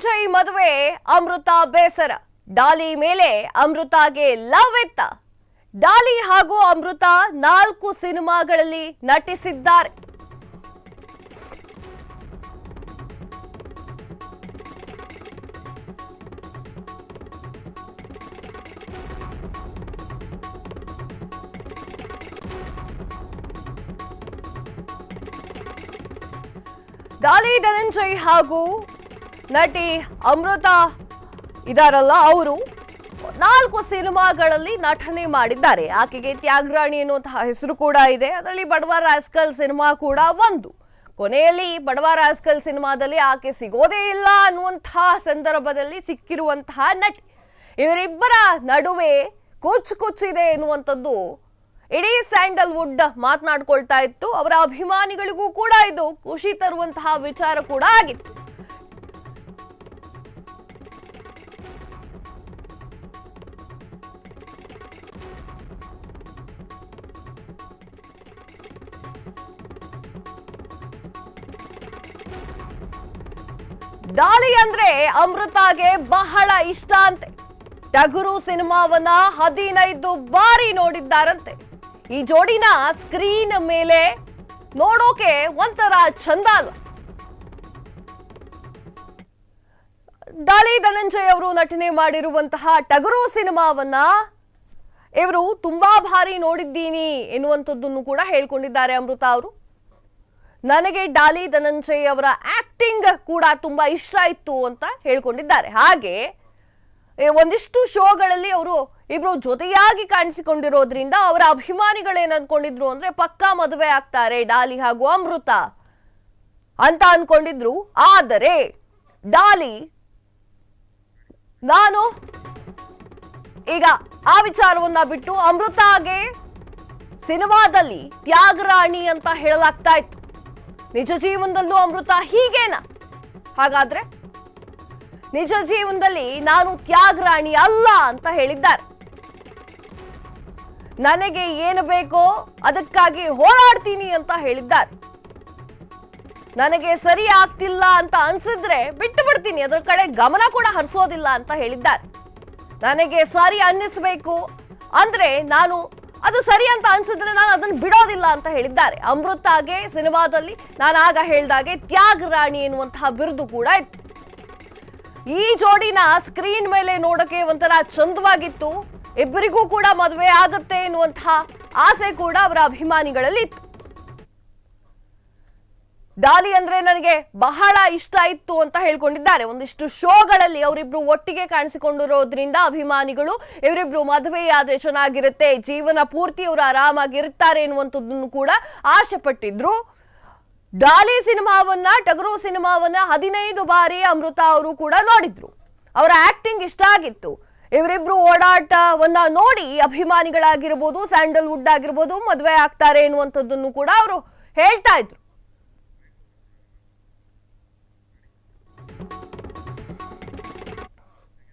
ಧನಂಜಯ್ ಮದುವೆ ಅಮೃತ ಬೇಸರ. ಡಾಲಿ ಮೇಲೆ ಅಮೃತಾಗೆ ಲವ್ ಇತ್ತ. ಡಾಲಿ ಹಾಗೂ ಅಮೃತ 4 ಸಿನಿಮಾಗಳಲ್ಲಿ ನಟಿಸಿದ್ದಾರೆ. ಡಾಲಿ ಧನಂಜಯ್ ಹಾಗೂ ನಟಿ ಅಮೃತ ಇದಾರಲ್ಲ, ಅವರು 4 ಸಿನಿಮಾಗಳಲ್ಲಿ ನಟನೆ ಮಾಡಿದ್ದಾರೆ. ಆಕೆಗೆ ತ್ಯಾಗರಾಣಿ ಎನ್ನುವಂತಹ ಹೆಸರು ಕೂಡ ಇದೆ. ಅದರಲ್ಲಿ ಬಡವ ರಾಸ್ಕಲ್ ಸಿನಿಮಾ ಕೂಡ ಒಂದು. ಕೊನೆಯಲ್ಲಿ ಬಡವ ರಾಸ್ಕಲ್ ಸಿನಿಮಾದಲ್ಲಿ ಆಕೆ ಸಿಗೋದೇ ಇಲ್ಲ ಅನ್ನುವಂತಹ ಸಂದರ್ಭದಲ್ಲಿ ಸಿಕ್ಕಿರುವಂತಹ ನಟಿ. ಇವರಿಬ್ಬರ ನಡುವೆ ಕುಚ್ಚಿದೆ ಎನ್ನುವಂಥದ್ದು ಇಡೀ ಸ್ಯಾಂಡಲ್ವುಡ್ ಮಾತನಾಡ್ಕೊಳ್ತಾ ಇತ್ತು. ಅವರ ಅಭಿಮಾನಿಗಳಿಗೂ ಕೂಡ ಇದು ಖುಷಿ ತರುವಂತಹ ವಿಚಾರ ಕೂಡ ಆಗಿತ್ತು. ಡಾಲಿ ಅಂದ್ರೆ ಅಮೃತಾಗೆ ಬಹಳ ಇಷ್ಟ ಅಂತೆ. ಟಗರು ಸಿನಿಮಾವನ್ನ 15 ಬಾರಿ ನೋಡಿದ್ದಾರಂತೆ. ಈ ಜೋಡಿನ ಸ್ಕ್ರೀನ್ ಮೇಲೆ ನೋಡೋಕೆ ಒಂಥರ ಚಂದ ಅಲ್ವಾ. ಡಾಲಿ ಧನಂಜಯ್ ಅವರು ನಟನೆ ಮಾಡಿರುವಂತಹ ಟಗರು ಸಿನಿಮಾವನ್ನ ಇವರು ತುಂಬಾ ಬಾರಿ ನೋಡಿದ್ದೀನಿ ಎನ್ನುವಂಥದ್ದನ್ನು ಕೂಡ ಹೇಳ್ಕೊಂಡಿದ್ದಾರೆ ಅಮೃತ ಅವರು. ನನಗೆ ಡಾಲಿ ಧನಂಜಯ್ ಅವರ ಆಕ್ಟಿಂಗ್ ಕೂಡ ತುಂಬಾ ಇಷ್ಟ ಇತ್ತು ಅಂತ ಹೇಳ್ಕೊಂಡಿದ್ದಾರೆ. ಹಾಗೆ ಒಂದಿಷ್ಟು ಶೋಗಳಲ್ಲಿ ಅವರು ಇಬ್ರು ಜೊತೆಯಾಗಿ ಕಾಣಿಸಿಕೊಂಡಿರೋದ್ರಿಂದ ಅವರ ಅಭಿಮಾನಿಗಳೇನ್ ಅನ್ಕೊಂಡಿದ್ರು ಅಂದ್ರೆ ಪಕ್ಕಾ ಮದುವೆ ಆಗ್ತಾರೆ ಡಾಲಿ ಹಾಗೂ ಅಮೃತ ಅಂತ ಅನ್ಕೊಂಡಿದ್ರು. ಆದರೆ ಡಾಲಿ, ನಾನು ಈಗ ಆ ವಿಚಾರವನ್ನ ಬಿಟ್ಟು ಅಮೃತಾಗೆ ಸಿನಿಮಾದಲ್ಲಿ ತ್ಯಾಗರಾಣಿ ಅಂತ ಹೇಳಲಾಗ್ತಾ ಇತ್ತು. ನಿಜ ಜೀವನದಲ್ಲೂ ಅಮೃತ ಹೀಗೇನಾ? ಹಾಗಾದ್ರೆ ನಿಜ ಜೀವನದಲ್ಲಿ ನಾನು ತ್ಯಾಗರಾಣಿ ಅಲ್ಲ ಅಂತ ಹೇಳಿದ್ದಾರೆ. ನನಗೆ ಏನು ಬೇಕೋ ಅದಕ್ಕಾಗಿ ಹೋರಾಡ್ತೀನಿ ಅಂತ ಹೇಳಿದ್ದಾರೆ. ನನಗೆ ಸರಿ ಆಗ್ತಿಲ್ಲ ಅಂತ ಅನ್ಸಿದ್ರೆ ಬಿಟ್ಟು ಬಿಡ್ತೀನಿ, ಅದರ ಕಡೆ ಗಮನ ಕೂಡ ಹರಿಸೋದಿಲ್ಲ ಅಂತ ಹೇಳಿದ್ದಾರೆ. ನನಗೆ ಸರಿ ಅನ್ನಿಸ್ಬೇಕು ಅಂದ್ರೆ ನಾನು ಅದು ಸರಿ ಅಂತ ಅನ್ಸಿದ್ರೆ ನಾನು ಅದನ್ನು ಬಿಡೋದಿಲ್ಲ ಅಂತ ಹೇಳಿದ್ದಾರೆ. ಅಮೃತಾಗೆ ಸಿನಿಮಾದಲ್ಲಿ ನಾನು ಆಗ ಹೇಳ್ದಾಗೆ ತ್ಯಾಗರಾಣಿ ಎನ್ನುವಂತಹ ಬಿರುದು ಕೂಡ ಇತ್ತು. ಈ ಜೋಡಿನ ಸ್ಕ್ರೀನ್ ಮೇಲೆ ನೋಡಕ್ಕೆ ಒಂಥರ ಚಂದವಾಗಿತ್ತು. ಇಬ್ಬರಿಗೂ ಕೂಡ ಮದುವೆ ಆಗುತ್ತೆ ಎನ್ನುವಂತಹ ಆಸೆ ಕೂಡ ಅವರ ಅಭಿಮಾನಿಗಳಲ್ಲಿ ಇತ್ತು. ಡಾಲಿ ಅಂದ್ರೆ ನನಗೆ ಬಹಳ ಇಷ್ಟ ಇತ್ತು ಅಂತ ಹೇಳ್ಕೊಂಡಿದ್ದಾರೆ. ಒಂದಿಷ್ಟು ಶೋಗಳಲ್ಲಿ ಅವರಿಬ್ರು ಒಟ್ಟಿಗೆ ಕಾಣಿಸಿಕೊಂಡಿರೋದ್ರಿಂದ ಅಭಿಮಾನಿಗಳು ಇವರಿಬ್ರು ಮದುವೆಯಾದ್ರೆ ಚೆನ್ನಾಗಿರುತ್ತೆ, ಜೀವನ ಪೂರ್ತಿ ಅವರು ಆರಾಮಾಗಿರ್ತಾರೆ ಎನ್ನುವಂಥದ್ದನ್ನು ಕೂಡ ಆಸೆ ಪಟ್ಟಿದ್ರು. ಡಾಲಿ ಸಿನಿಮಾವನ್ನ, ಟಗರು ಸಿನಿಮಾವನ್ನ 15 ಬಾರಿ ಅಮೃತ ಅವರು ಕೂಡ ನೋಡಿದ್ರು. ಅವರ ಆಕ್ಟಿಂಗ್ ಇಷ್ಟ ಆಗಿತ್ತು. ಇವರಿಬ್ರು ಓಡಾಟವನ್ನ ನೋಡಿ ಅಭಿಮಾನಿಗಳಾಗಿರ್ಬೋದು, ಸ್ಯಾಂಡಲ್ವುಡ್ ಆಗಿರ್ಬೋದು ಮದುವೆ ಆಗ್ತಾರೆ ಎನ್ನುವಂಥದ್ದನ್ನು ಕೂಡ ಅವರು ಹೇಳ್ತಾ ಇದ್ರು.